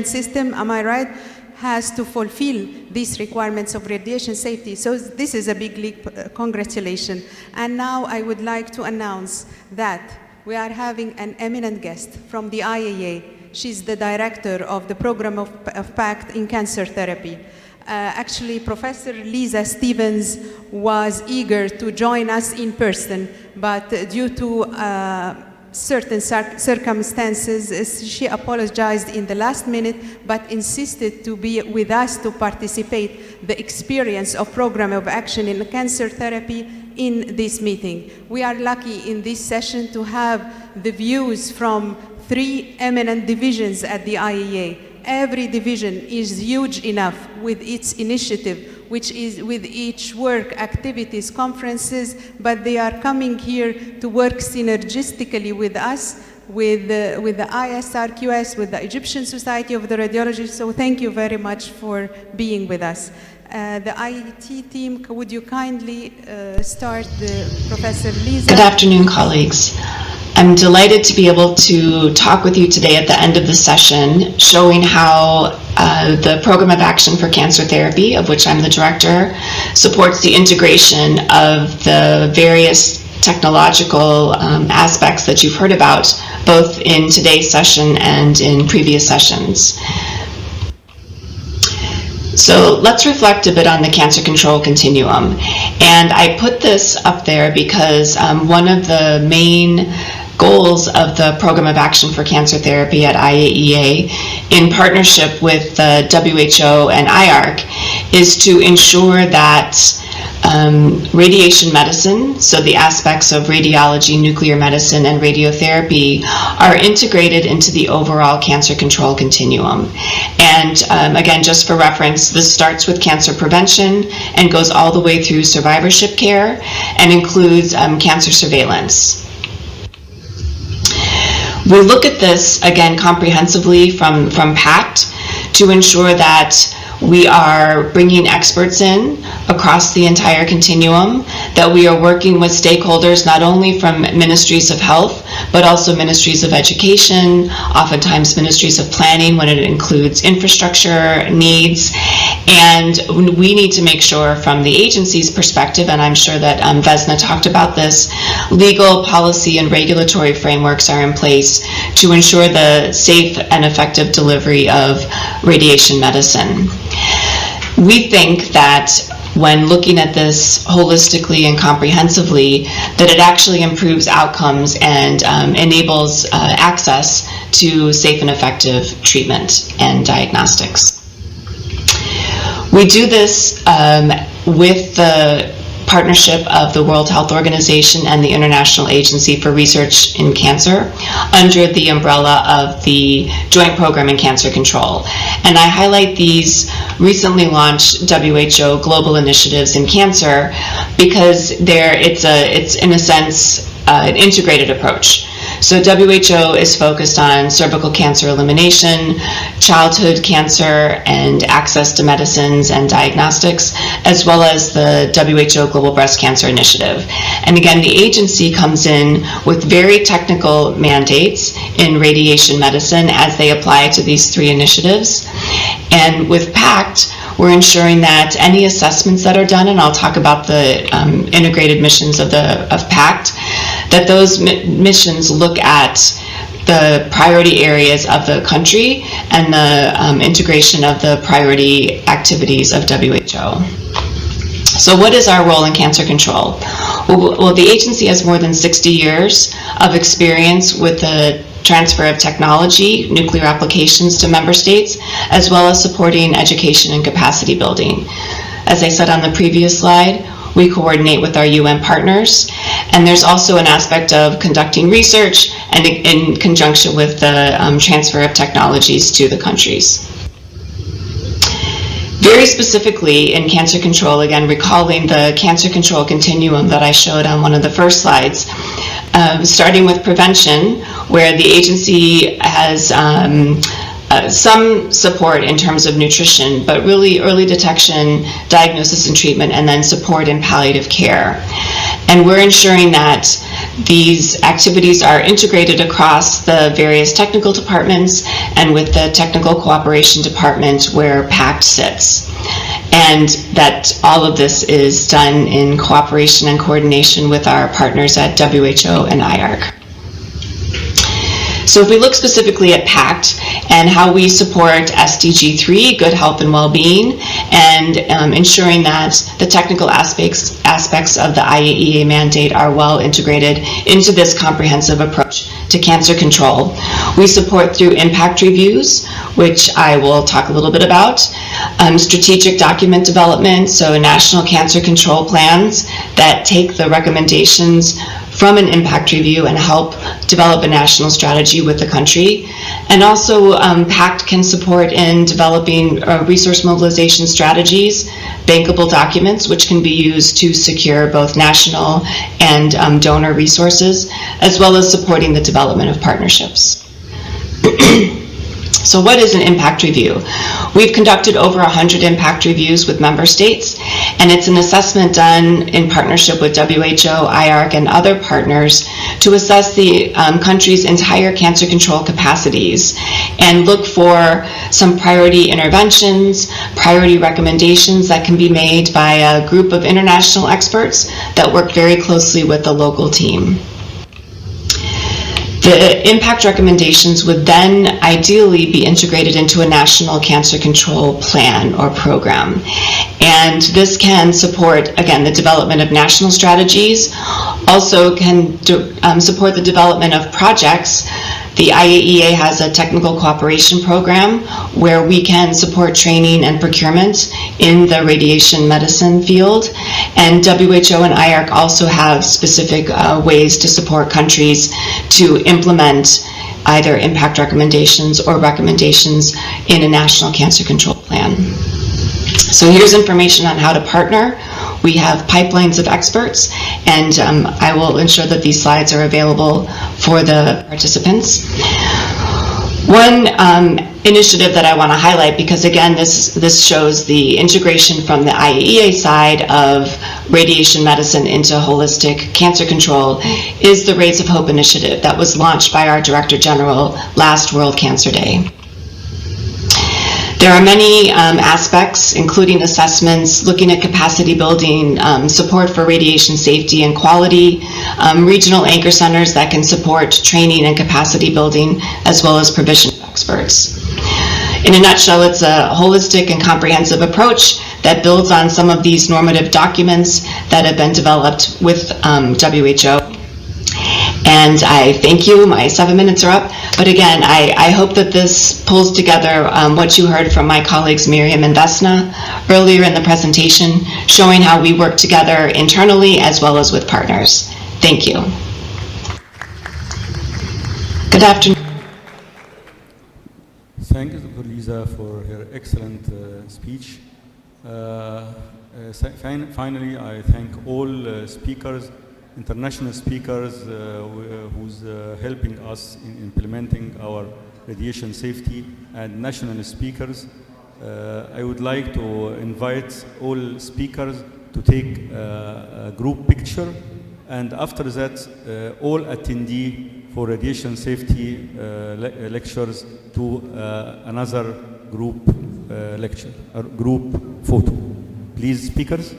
system, am I right, has to fulfill these requirements of radiation safety. So this is a big leap, congratulations. And now I would like to announce that we are having an eminent guest from the IAEA. She's the director of the program of PACT in cancer therapy. Actually, Professor Lisa Stevens was eager to join us in person, but due to certain circumstances, she apologized in the last minute, but insisted to be with us to participate the experience of program of action in cancer therapy in this meeting. We are lucky in this session to have the views from 3 eminent divisions at the IAEA. Every division is huge enough with its initiative, which is with each work, activities, conferences, but they are coming here to work synergistically with us, with the ISRQS, with the Egyptian Society of the Radiology. So thank you very much for being with us. The IET team, would you kindly start, Professor Lisa? Good afternoon, colleagues. I'm delighted to be able to talk with you today at the end of the session, showing how the Program of Action for Cancer Therapy, of which I'm the director, supports the integration of the various technological aspects that you've heard about, both in today's session and in previous sessions. So let's reflect a bit on the cancer control continuum. And I put this up there because one of the main goals of the Program of Action for Cancer Therapy at IAEA, in partnership with the WHO and IARC, is to ensure that radiation medicine, so the aspects of radiology, nuclear medicine, and radiotherapy, are integrated into the overall cancer control continuum. And again, just for reference, this starts with cancer prevention and goes all the way through survivorship care and includes cancer surveillance. We look at this, again, comprehensively from PACT to ensure that we are bringing experts in across the entire continuum, that we are working with stakeholders not only from ministries of health, but also ministries of education, oftentimes ministries of planning when it includes infrastructure needs. And we need to make sure from the agency's perspective, and I'm sure that Vesna talked about this, legal, policy, and regulatory frameworks are in place to ensure the safe and effective delivery of radiation medicine. We think that when looking at this holistically and comprehensively, that it actually improves outcomes and enables access to safe and effective treatment and diagnostics. We do this with the partnership of the World Health Organization and the International Agency for Research in Cancer under the umbrella of the Joint Program in Cancer Control. And I highlight these recently launched WHO global initiatives in cancer because it's in a sense an integrated approach. So WHO is focused on cervical cancer elimination, childhood cancer, and access to medicines and diagnostics, as well as the WHO Global Breast Cancer Initiative. And again, the agency comes in with very technical mandates in radiation medicine as they apply to these 3 initiatives. And with PACT, we're ensuring that any assessments that are done, and I'll talk about the integrated missions of PACT, that those missions look at the priority areas of the country and the integration of the priority activities of WHO. So what is our role in cancer control? Well, the agency has more than 60 years of experience with the transfer of technology, nuclear applications to member states, as well as supporting education and capacity building. As I said on the previous slide, we coordinate with our UN partners, and there's also an aspect of conducting research and in conjunction with the transfer of technologies to the countries. Very specifically in cancer control, again, recalling the cancer control continuum that I showed on one of the first slides, starting with prevention, where the agency has some support in terms of nutrition, but really early detection, diagnosis and treatment, and then support in palliative care. And we're ensuring that these activities are integrated across the various technical departments and with the technical cooperation department where PACT sits. And that all of this is done in cooperation and coordination with our partners at WHO and IARC. So if we look specifically at PACT and how we support SDG 3, good health and well-being, and ensuring that the technical aspects of the IAEA mandate are well integrated into this comprehensive approach to cancer control. We support through impact reviews, which I will talk a little bit about, strategic document development, so national cancer control plans that take the recommendations from an impact review and help develop a national strategy with the country. And also PACT can support in developing resource mobilization strategies, bankable documents, which can be used to secure both national and donor resources, as well as supporting the development of partnerships. So what is an impact review? We've conducted over 100 impact reviews with member states, and it's an assessment done in partnership with WHO, IARC, and other partners to assess the country's entire cancer control capacities and look for some priority interventions, priority recommendations that can be made by a group of international experts that work very closely with the local team. The impact recommendations would then ideally be integrated into a national cancer control plan or program. And this can support, again, the development of national strategies, also can support the development of projects. The IAEA has a technical cooperation program where we can support training and procurement in the radiation medicine field. And WHO and IARC also have specific ways to support countries to implement either impact recommendations or recommendations in a national cancer control plan. So here's information on how to partner. We have pipelines of experts, and I will ensure that these slides are available for the participants. One initiative that I want to highlight, because again, this shows the integration from the IAEA side of radiation medicine into holistic cancer control, is the Rays of Hope initiative that was launched by our Director General last World Cancer Day. There are many aspects, including assessments, looking at capacity building, support for radiation safety and quality, regional anchor centers that can support training and capacity building, as well as provision of experts. In a nutshell, it's a holistic and comprehensive approach that builds on some of these normative documents that have been developed with WHO. And I thank you. My 7 minutes are up. But again, I hope that this pulls together what you heard from my colleagues Miriam and Vesna earlier in the presentation, showing how we work together internally as well as with partners. Thank you. Good afternoon. Thank you, Dr. Lisa, for her excellent speech. Finally, I thank all speakers, international speakers who's helping us in implementing our radiation safety, and national speakers. I would like to invite all speakers to take a group picture, and after that all attendee for radiation safety lectures to another group lecture or group photo. Please, speakers.